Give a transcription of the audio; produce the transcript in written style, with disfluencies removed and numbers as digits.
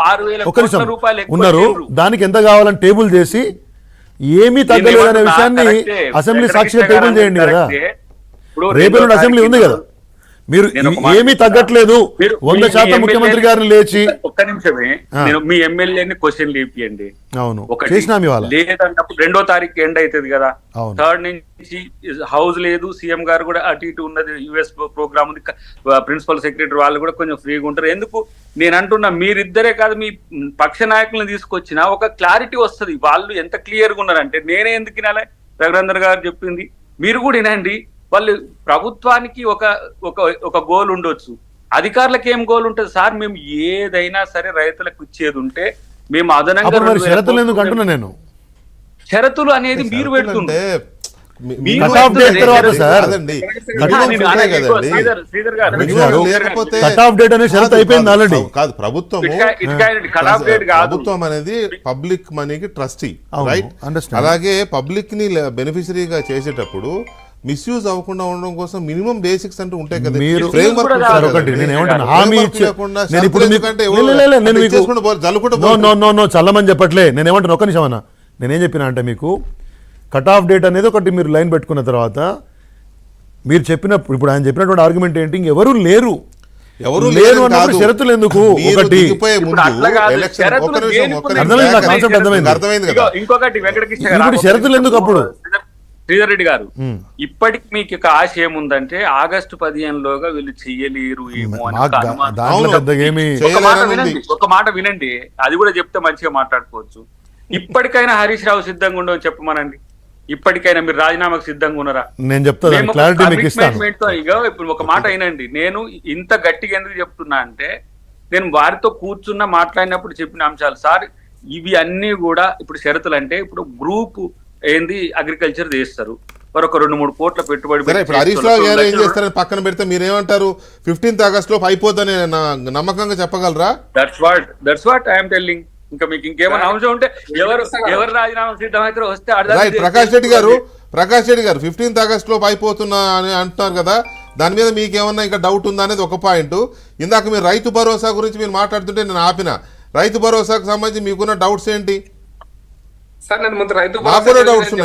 6,000 కోట్ల రూపాయలు ఉన్నారు. దానికి ఎంత కావాలని టేబుల్ చేసి ఏమీ తగ్గలేదు అనే విషయాన్ని అసెంబ్లీ సాక్షిగా టేబుల్ చేయండి కదా. రేపు అసెంబ్లీ ఉంది కదా, మీరు ఏమీ తగ్గట్లేదు 100% ముఖ్యమంత్రి గారిని లేచి ఒక్క నిమిషమే నేను మీ ఎమ్మెల్యేని క్వశ్చన్ లేపియండి. అవును చేసినాం ఇవాళ. లేదన్నప్పుడు 2వ తారీఖు ఎండ్ అవుతుంది కదా, 3rd నుంచి హౌస్ లేదు, సీఎం గారు కూడా అటు ఇటు ఉన్నది, యుఎస్ ప్రోగ్రామ్ ఉంది, ప్రిన్సిపల్ సెక్రటరీ వాళ్ళు కూడా కొంచెం ఫ్రీగా ఉంటారు. ఎందుకు నేను అంటున్నా, మీరిద్దరే కాదు మీ పక్ష నాయకులను తీసుకొచ్చినా ఒక క్లారిటీ వస్తుంది. వాళ్ళు ఎంత క్లియర్గా ఉన్నారంటే నేనే ఎందుకు వినాలి, రఘునందన్ గారు చెప్పింది మీరు కూడా వినండి. వాళ్ళు ప్రభుత్వానికి ఒక గోల్ ఉండొచ్చు, అధికారులకు ఏం గోల్ ఉంటుంది సార్? మేము ఏదైనా సరే రైతులకు ఇచ్చేది ఉంటే మేము అదనంగా షరతులు ఎందుకు అంటున్నా నేను, షరతులు అనేది మీరు పెడుతుంటే ప్రభుత్వం అనేది పబ్లిక్ మనీకి ట్రస్టీ, రైట్? అలాగే పబ్లిక్ ని బెనిఫిషరీగా చేసేటప్పుడు మిస్యూజ్ అవ్వకుండా ఉండడం కోసం మినిమం బేసిక్స్ అంటూ ఉంటాయి కదా. చల్లమని చెప్పట్లే, నేనేమంటాను ఒక్క నిమిషం అన్న. నేనేం చెప్పినా అంటే మీకు కట్ ఆఫ్ డేట్ అనేది ఒకటి మీరు లైన్ పెట్టుకున్న తర్వాత మీరు చెప్పినప్పుడు, ఇప్పుడు ఆయన చెప్పినటువంటి ఆర్గ్యుమెంట్ ఏంటి, ఎవరు లేరు అన్నప్పుడు షరతులు ఎందుకు? ఒకటి అర్థమైంది, షరతులు ఎందుకు అప్పుడు? శ్రీధర్ రెడ్డి గారు, ఇప్పటికి మీకు ఒక ఆశ ఏముందంటే ఆగస్టు 15లోగా వీళ్ళు చెయ్యలేరు ఏమో అని. ఒక మాట వినండి, అది కూడా చెప్తే మంచిగా మాట్లాడుకోవచ్చు. ఇప్పటికైనా హరీష్ రావు సిద్ధంగా ఉండవు చెప్పమనండి. ఇప్పటికైనా మీరు రాజీనామాకు సిద్ధంగా ఉన్నారా? నేను చెప్తాను. ఇప్పుడు ఒక మాట అయినండి, నేను ఇంత గట్టిగా ఎందుకు చెప్తున్నా అంటే నేను వారితో కూర్చున్న మాట్లాడినప్పుడు చెప్పిన అంశాలు సార్, ఇవి అన్ని కూడా ఇప్పుడు షరతులు అంటే ఇప్పుడు గ్రూప్ ఏంది అగ్రికల్చర్ చేస్తారు, మరొక 2-3 కోట్ల పెట్టుబడి. హరీష్ రావు గారు ఏం చేస్తారని పక్కన పెడితే మీరేమంటారు? 15th ఆగస్టులో అయిపోతుందని నమ్మకంగా చెప్పగలరా? That's what I'm telling. ఇంకా మీకు ఇంకేమైనా అంశం ఉంటే ఎవరు రాజీనామా సిద్ధమైతే వస్తే ప్రకాష్ రెడ్డి గారు 15th ఆగస్టులో అయిపోతున్నా అని అంటున్నారు కదా, దాని మీద మీకేమన్నా ఇంకా డౌట్ ఉందా అనేది ఒక పాయింట్. ఇందాక మీరు రైతు భరోసా గురించి మీరు మాట్లాడుతుంటే నేను ఆపిన. రైతు భరోసాకు సంబంధించి మీకున్న డౌట్స్ ఏంటి? సార్ నేను ముందు రైతు డౌట్స్ ఉన్నాయి.